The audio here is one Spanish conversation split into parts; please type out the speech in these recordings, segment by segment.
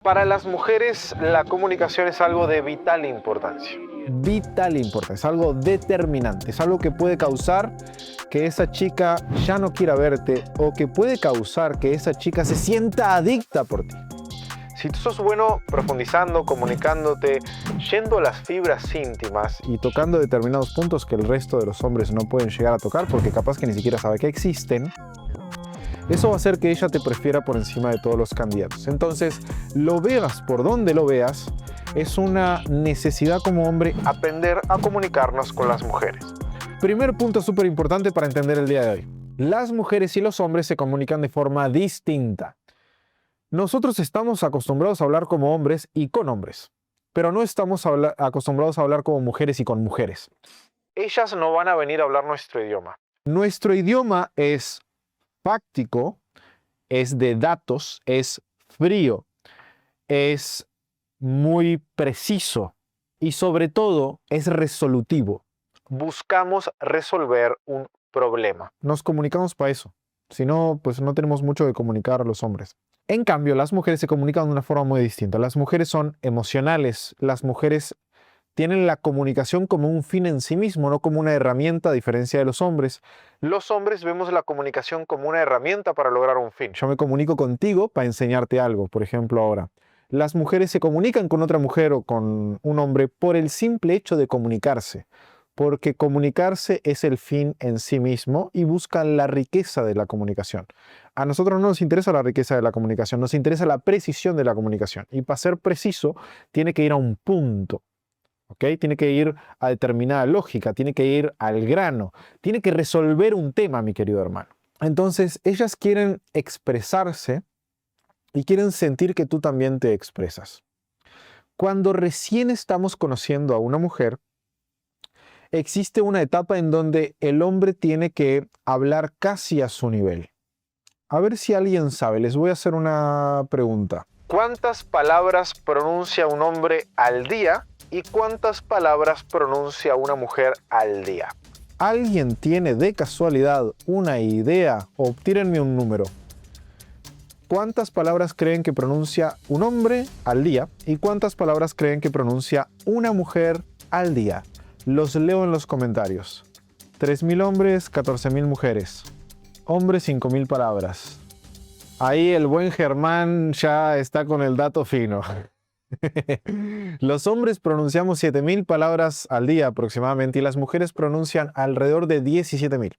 Para las mujeres, la comunicación es algo de vital importancia. Vital importante, es algo determinante, es algo que puede causar que esa chica ya no quiera verte o que puede causar que esa chica se sienta adicta por ti. Si tú sos bueno profundizando, comunicándote, yendo a las fibras íntimas Y tocando determinados puntos que el resto de los hombres no pueden llegar a tocar porque capaz que ni siquiera sabe que existen, eso va a hacer que ella te prefiera por encima de todos los candidatos. Entonces, lo veas por donde lo veas, es una necesidad como hombre. aprender a comunicarnos con las mujeres. Primer punto súper importante para entender el día de hoy. Las mujeres y los hombres se comunican de forma distinta. Nosotros estamos acostumbrados a hablar como hombres y con hombres, pero no estamos acostumbrados a hablar como mujeres y con mujeres. Ellas no van a venir a hablar nuestro idioma. Nuestro idioma es fáctico, es de datos, es frío, es muy preciso y sobre todo es resolutivo. Buscamos resolver un problema. Nos comunicamos para eso. Si no, pues no tenemos mucho que comunicar a los hombres. En cambio, las mujeres se comunican de una forma muy distinta. Las mujeres son emocionales. Las mujeres tienen la comunicación como un fin en sí mismo, no como una herramienta, a diferencia de los hombres. Los hombres vemos la comunicación como una herramienta para lograr un fin. Yo me comunico contigo para enseñarte algo, por ejemplo, ahora. Las mujeres se comunican con otra mujer o con un hombre por el simple hecho de comunicarse, porque comunicarse es el fin en sí mismo y buscan la riqueza de la comunicación. A nosotros no nos interesa la riqueza de la comunicación, nos interesa la precisión de la comunicación. Y para ser preciso, tiene que ir a un punto. ¿Ok? Tiene que ir a determinada lógica, tiene que ir al grano, tiene que resolver un tema, mi querido hermano. Entonces, ellas quieren expresarse y quieren sentir que tú también te expresas. Cuando recién estamos conociendo a una mujer, existe una etapa en donde el hombre tiene que hablar casi a su nivel. A ver si alguien sabe, les voy a hacer una pregunta. ¿Cuántas palabras pronuncia un hombre al día y cuántas palabras pronuncia una mujer al día? ¿Alguien tiene de casualidad una idea o tírenme un número? ¿Cuántas palabras creen que pronuncia un hombre al día y cuántas palabras creen que pronuncia una mujer al día? Los leo en los comentarios. 3.000 hombres, 14.000 mujeres. Hombres, 5.000 palabras. Ahí el buen Germán ya está con el dato fino. Los hombres pronunciamos 7.000 palabras al día aproximadamente y las mujeres pronuncian alrededor de 17.000.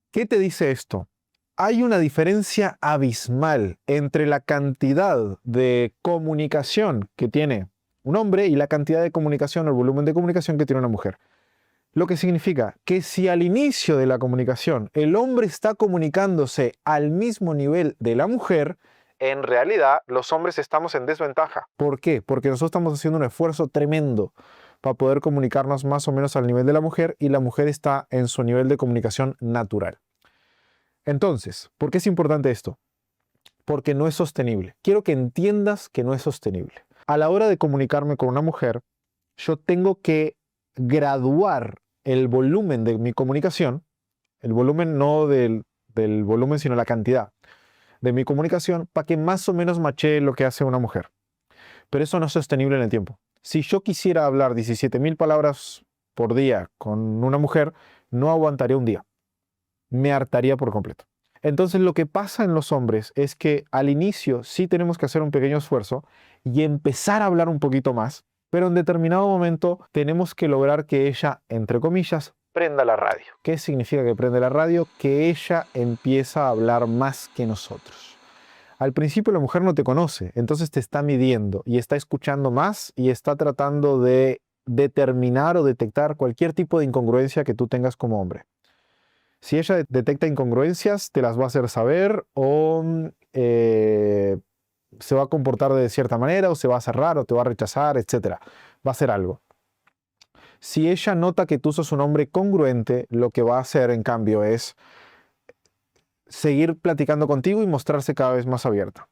¿Qué te dice esto? Hay una diferencia abismal entre la cantidad de comunicación que tiene un hombre y la cantidad de comunicación o el volumen de comunicación que tiene una mujer. Lo que significa que si al inicio de la comunicación el hombre está comunicándose al mismo nivel de la mujer, En realidad, los hombres estamos en desventaja. ¿por qué? Porque nosotros estamos haciendo un esfuerzo tremendo para poder comunicarnos más o menos al nivel de la mujer y la mujer está en su nivel de comunicación natural. Entonces, ¿por qué es importante esto? Porque no es sostenible. Quiero que entiendas que no es sostenible. A la hora de comunicarme con una mujer, yo tengo que graduar el volumen de mi comunicación, el volumen no del volumen, sino la cantidad de mi comunicación, para que más o menos machee lo que hace una mujer. Pero eso no es sostenible en el tiempo. Si yo quisiera hablar 17.000 palabras por día con una mujer, no aguantaría un día. Me hartaría por completo. Entonces lo que pasa en los hombres es que al inicio sí tenemos que hacer un pequeño esfuerzo y empezar a hablar un poquito más, pero en determinado momento tenemos que lograr que ella, entre comillas, Prenda la radio. ¿qué significa que prende la radio? Que ella empieza a hablar más que nosotros. Al principio la mujer no te conoce, entonces te está midiendo y está escuchando más y está tratando de determinar o detectar cualquier tipo de incongruencia que tú tengas como hombre. Si ella detecta incongruencias, te las va a hacer saber o se va a comportar de cierta manera o se va a cerrar o te va a rechazar, etc. Va a hacer algo. Si ella nota que tú sos un hombre congruente, lo que va a hacer, en cambio, es seguir platicando contigo y mostrarse cada vez más abierta.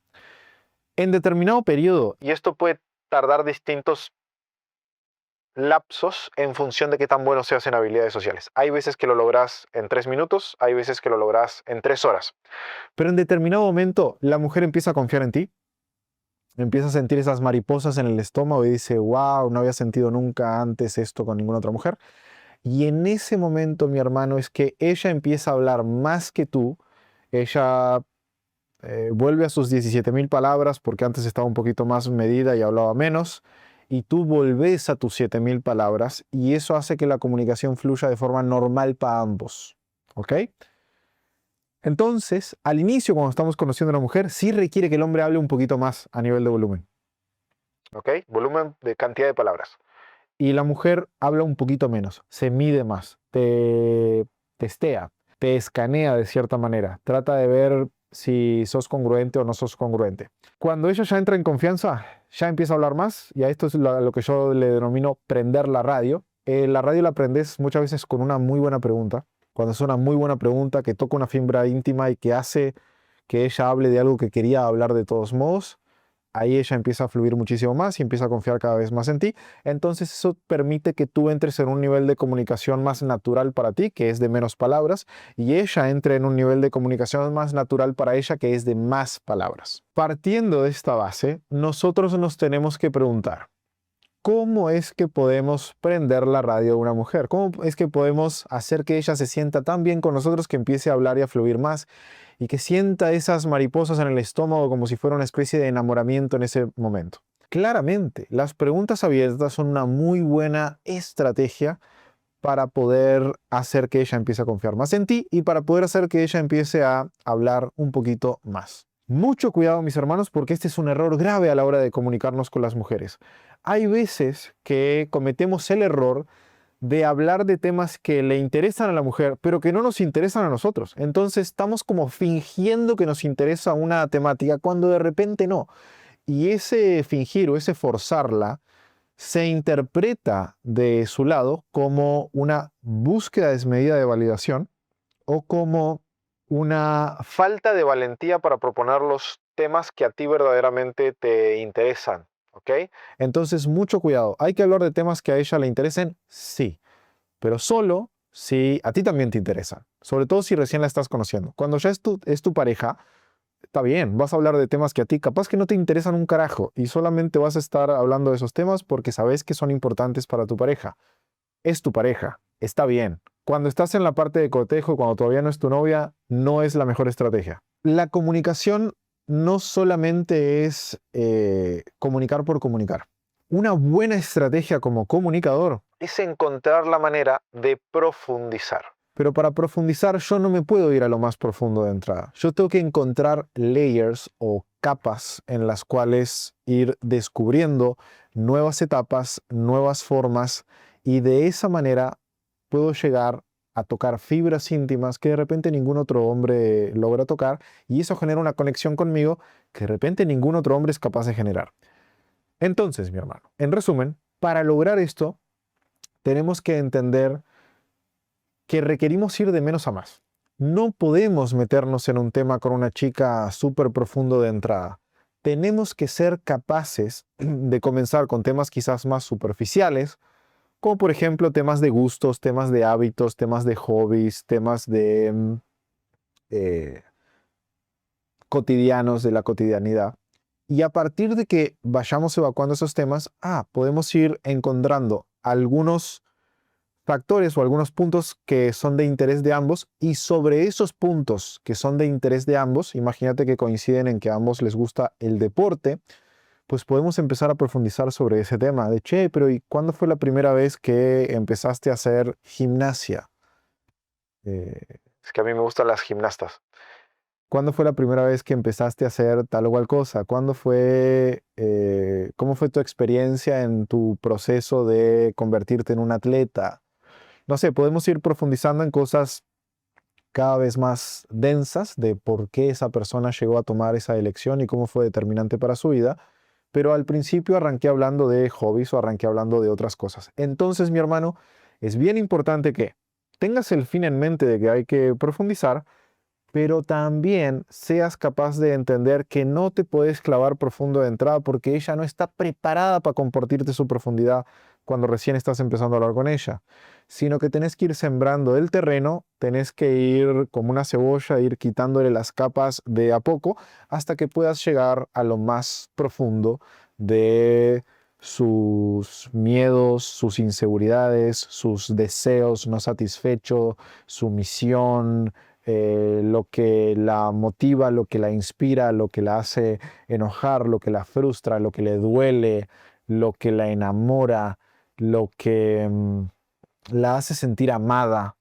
En determinado periodo, Y esto puede tardar distintos lapsos en función de qué tan bueno seas en habilidades sociales. Hay veces que lo logras en 3 minutos, hay veces que lo logras en 3 horas. pero en determinado momento la mujer empieza a confiar en ti empieza a sentir esas mariposas en el estómago y dice, wow, no había sentido nunca antes esto con ninguna otra mujer. Y en ese momento, mi hermano, es que ella empieza a hablar más que tú. Ella vuelve a sus 17.000 palabras porque antes estaba un poquito más medida y hablaba menos. Y tú volvés a tus 7.000 palabras y eso hace que la comunicación fluya de forma normal para ambos. ¿Ok? Entonces, al inicio, cuando estamos conociendo a una mujer, sí requiere que el hombre hable un poquito más a nivel de volumen. ¿Ok? Volumen de cantidad de palabras. Y la mujer habla un poquito menos, se mide más, te testea, te escanea de cierta manera, trata de ver si sos congruente o no sos congruente. Cuando ella ya entra en confianza, ya empieza a hablar más, y a esto es lo que yo le denomino prender la radio. La radio la prendes muchas veces con una muy buena pregunta. Cuando es una muy buena pregunta que toca una fibra íntima y que hace que ella hable de algo que quería hablar de todos modos, ahí ella empieza a fluir muchísimo más y empieza a confiar cada vez más en ti. Entonces eso permite que tú entres en un nivel de comunicación más natural para ti, que es de menos palabras, y ella entre en un nivel de comunicación más natural para ella, que es de más palabras. Partiendo de esta base, nosotros nos tenemos que preguntar, ¿cómo es que podemos prender la radio de una mujer? ¿Cómo es que podemos hacer que ella se sienta tan bien con nosotros que empiece a hablar y a fluir más y que sienta esas mariposas en el estómago como si fuera una especie de enamoramiento en ese momento? Claramente, las preguntas abiertas son una muy buena estrategia para poder hacer que ella empiece a confiar más en ti y para poder hacer que ella empiece a hablar un poquito más. Mucho cuidado, mis hermanos, porque este es un error grave a la hora de comunicarnos con las mujeres. Hay veces que cometemos el error de hablar de temas que le interesan a la mujer, pero que no nos interesan a nosotros. Entonces estamos como fingiendo que nos interesa una temática cuando de repente no. Y ese fingir o ese forzarla se interpreta de su lado como una búsqueda desmedida de validación o como una falta de valentía para proponer los temas que a ti verdaderamente te interesan, ¿ok? Entonces, mucho cuidado. ¿Hay que hablar de temas que a ella le interesen? Sí, pero solo si a ti también te interesan. Sobre todo si recién la estás conociendo. Cuando ya es tu pareja, está bien, vas a hablar de temas que a ti capaz que no te interesan un carajo y solamente vas a estar hablando de esos temas porque sabes que son importantes para tu pareja. Es tu pareja, está bien. Cuando estás en la parte de cotejo, cuando todavía no es tu novia, no es la mejor estrategia. La comunicación no solamente es comunicar por comunicar. Una buena estrategia como comunicador es encontrar la manera de profundizar. Pero para profundizar yo no me puedo ir a lo más profundo de entrada. Yo tengo que encontrar layers o capas en las cuales ir descubriendo nuevas etapas, nuevas formas, y de esa manera puedo llegar a tocar fibras íntimas que de repente ningún otro hombre logra tocar, y eso genera una conexión conmigo que de repente ningún otro hombre es capaz de generar. Entonces, mi hermano, en resumen, para lograr esto, tenemos que entender que requerimos ir de menos a más. No podemos meternos en un tema con una chica súper profundo de entrada. Tenemos que ser capaces de comenzar con temas quizás más superficiales, como por ejemplo temas de gustos, temas de hábitos, temas de hobbies, temas de cotidianos, de la cotidianidad. Y a partir de que vayamos evacuando esos temas, podemos ir encontrando algunos factores o algunos puntos que son de interés de ambos, y sobre esos puntos que son de interés de ambos, imagínate que coinciden en que a ambos les gusta el deporte, pues podemos empezar a profundizar sobre ese tema de, che, pero ¿y cuándo fue la primera vez que empezaste a hacer gimnasia? Es que a mí me gustan las gimnastas. ¿Cuándo fue la primera vez que empezaste a hacer tal o cual cosa? ¿Cuándo fue, cómo fue tu experiencia en tu proceso de convertirte en un atleta? No sé, podemos ir profundizando en cosas cada vez más densas de por qué esa persona llegó a tomar esa elección y cómo fue determinante para su vida. Pero al principio arranqué hablando de hobbies o arranqué hablando de otras cosas. Entonces, mi hermano, es bien importante que tengas el fin en mente de que hay que profundizar, pero también seas capaz de entender que no te puedes clavar profundo de entrada porque ella no está preparada para compartirte su profundidad cuando recién estás empezando a hablar con ella, sino que tenés que ir sembrando el terreno, tenés que ir como una cebolla, ir quitándole las capas de a poco hasta que puedas llegar a lo más profundo de sus miedos, sus inseguridades, sus deseos no satisfechos, su misión, lo que la motiva, lo que la inspira, lo que la hace enojar, lo que la frustra, lo que le duele, lo que la enamora, lo que la hace sentir amada.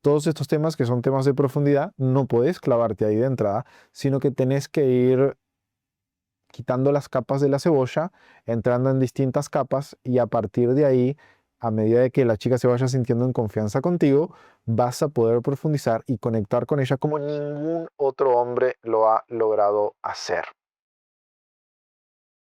Todos estos temas que son temas de profundidad, no puedes clavarte ahí de entrada, sino que tenés que ir quitando las capas de la cebolla, entrando en distintas capas y a partir de ahí, a medida de que la chica se vaya sintiendo en confianza contigo, vas a poder profundizar y conectar con ella como ningún otro hombre lo ha logrado hacer.